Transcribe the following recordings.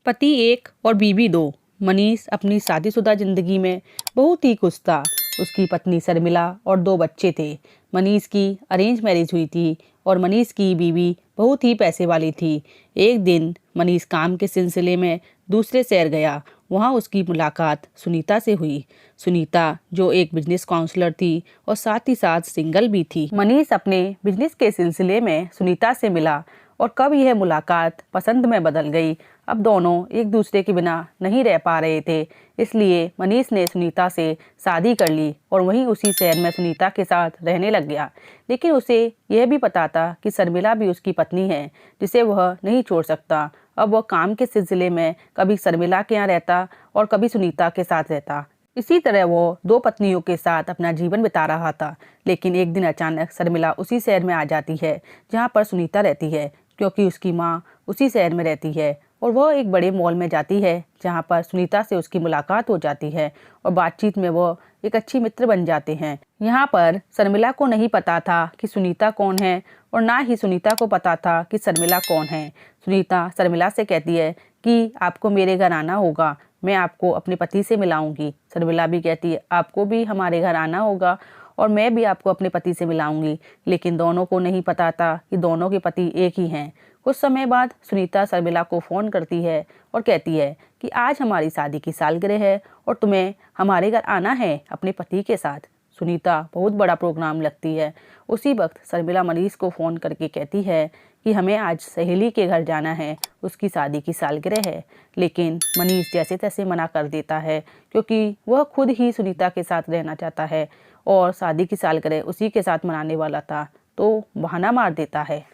पति एक और बीवी दो। मनीष अपनी शादीशुदा जिंदगी में बहुत ही खुश था। उसकी पत्नी शर्मिला और दो बच्चे थे। मनीष की अरेंज मैरिज हुई थी और मनीष की बीवी बहुत ही पैसे वाली थी। एक दिन मनीष काम के सिलसिले में दूसरे शहर गया। वहाँ उसकी मुलाकात सुनीता से हुई। सुनीता जो एक बिजनेस काउंसलर थी और साथ ही साथ सिंगल भी थी। मनीष अपने बिजनेस के सिलसिले में सुनीता से मिला और कब यह मुलाकात पसंद में बदल गई। अब दोनों एक दूसरे के बिना नहीं रह पा रहे थे, इसलिए मनीष ने सुनीता से शादी कर ली और वहीं उसी शहर में सुनीता के साथ रहने लग गया। लेकिन उसे यह भी पता था कि शर्मिला भी उसकी पत्नी है, जिसे वह नहीं छोड़ सकता। अब वह काम के सिलसिले में कभी शर्मिला के यहाँ रहता और कभी सुनीता के साथ रहता। इसी तरह वो दो पत्नियों के साथ अपना जीवन बिता रहा था। लेकिन एक दिन अचानक शर्मिला उसी शहर में आ जाती है जहाँ पर सुनीता रहती है, क्योंकि उसकी माँ उसी शहर में रहती है। और वह एक बड़े मॉल में जाती है जहाँ पर सुनीता से उसकी मुलाकात हो जाती है और बातचीत में वो एक अच्छी मित्र बन जाते हैं। यहाँ पर शर्मिला को नहीं पता था कि सुनीता कौन है और ना ही सुनीता को पता था कि शर्मिला कौन है। सुनीता शर्मिला से कहती है कि आपको मेरे घर आना होगा, मैं आपको अपने पति से मिलाऊंगी। शर्मिला भी कहती है आपको भी हमारे घर आना होगा और मैं भी आपको अपने पति से मिलाऊंगी। लेकिन दोनों को नहीं पता था कि दोनों के पति एक ही हैं। कुछ समय बाद सुनीता शर्मिला को फ़ोन करती है और कहती है कि आज हमारी शादी की सालगिरह है और तुम्हें हमारे घर आना है अपने पति के साथ। सुनीता बहुत बड़ा प्रोग्राम लगती है। उसी वक्त शर्मिला मनीष को फ़ोन करके कहती है कि हमें आज सहेली के घर जाना है, उसकी शादी की सालगिरह है। लेकिन मनीष जैसे तैसे मना कर देता है, क्योंकि वह खुद ही सुनीता के साथ रहना चाहता है और शादी की सालगिरह उसी के साथ मनाने वाला था। तो बहाना मार देता है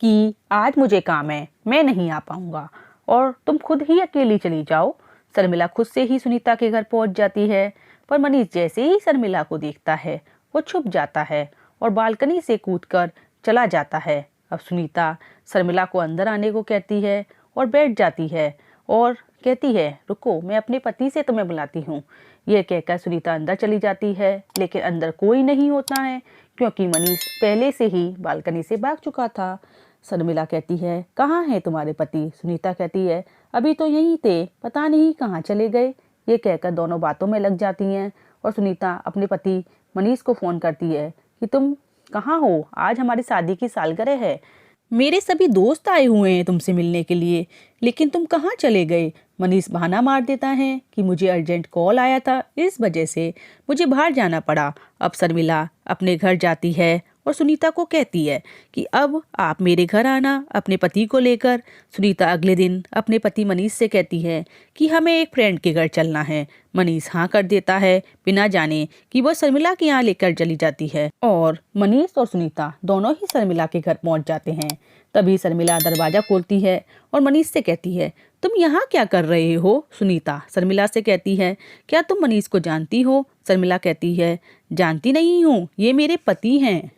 कि आज मुझे काम है, मैं नहीं आ पाऊंगा और तुम खुद ही अकेली चली जाओ। शर्मिला खुद से ही सुनीता के घर पहुंच जाती है, पर मनीष जैसे ही शर्मिला को देखता है वो छुप जाता है और बालकनी से कूदकर चला जाता है। अब सुनीता शर्मिला को अंदर आने को कहती है और बैठ जाती है और कहती है रुको, मैं अपने पति से तुम्हें बुलाती हूँ। यह कहकर सुनीता अंदर चली जाती है, लेकिन अंदर कोई नहीं होता है, क्योंकि मनीष पहले से ही बालकनी से भाग चुका था। शर्मिला कहती है कहाँ हैं तुम्हारे पति? सुनीता कहती है अभी तो यहीं थे, पता नहीं कहाँ चले गए। ये कहकर दोनों बातों में लग जाती हैं और सुनीता अपने पति मनीष को फ़ोन करती है कि तुम कहाँ हो, आज हमारी शादी की सालगिरह है, मेरे सभी दोस्त आए हुए हैं तुमसे मिलने के लिए, लेकिन तुम कहाँ चले गए? मनीष बहाना मार देता है कि मुझे अर्जेंट कॉल आया था, इस वजह से मुझे बाहर जाना पड़ा। अब शर्मिला अपने घर जाती है और सुनीता को कहती है कि अब आप मेरे घर आना अपने पति को लेकर। सुनीता अगले दिन अपने पति मनीष से कहती है कि हमें एक फ्रेंड के घर चलना है। मनीष हाँ कर देता है, बिना जाने कि वह शर्मिला के यहाँ लेकर चली जाती है और मनीष और सुनीता दोनों ही शर्मिला के घर पहुँच जाते हैं। तभी शर्मिला दरवाज़ा खोलती है और मनीष से कहती है तुम यहाँ क्या कर रहे हो? सुनीता शर्मिला से कहती है क्या तुम मनीष को जानती हो? शर्मिला कहती है जानती नहीं हूँ, ये मेरे पति हैं।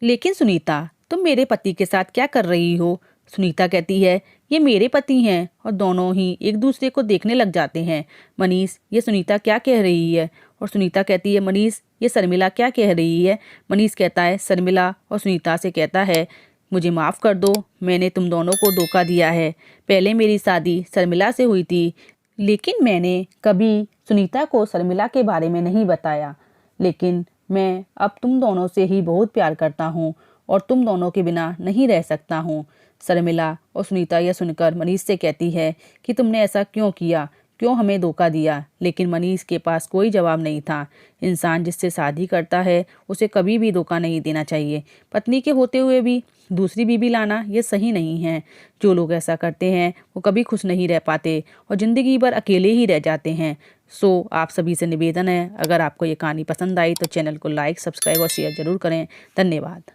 लेकिन सुनीता तुम मेरे पति के साथ क्या कर रही हो? सुनीता कहती है ये मेरे पति हैं और दोनों ही एक दूसरे को देखने लग जाते हैं। मनीष ये सुनीता क्या कह रही है? और सुनीता कहती है मनीष ये शर्मिला क्या कह रही है? मनीष कहता है शर्मिला और सुनीता से कहता है मुझे माफ़ कर दो, मैंने तुम दोनों को धोखा दिया है। पहले मेरी शादी शर्मिला से हुई थी, लेकिन मैंने कभी सुनीता को शर्मिला के बारे में नहीं बताया। लेकिन मैं अब तुम दोनों से ही बहुत प्यार करता हूँ और तुम दोनों के बिना नहीं रह सकता हूँ। शर्मिला और सुनीता यह सुनकर मनीष से कहती है कि तुमने ऐसा क्यों किया, क्यों हमें धोखा दिया? लेकिन मनीष के पास कोई जवाब नहीं था। इंसान जिससे शादी करता है उसे कभी भी धोखा नहीं देना चाहिए। पत्नी के होते हुए भी दूसरी बीवी लाना ये सही नहीं है। जो लोग ऐसा करते हैं वो कभी खुश नहीं रह पाते और ज़िंदगी भर अकेले ही रह जाते हैं। सो आप सभी से निवेदन है, अगर आपको ये कहानी पसंद आई तो चैनल को लाइक, सब्सक्राइब और शेयर ज़रूर करें। धन्यवाद।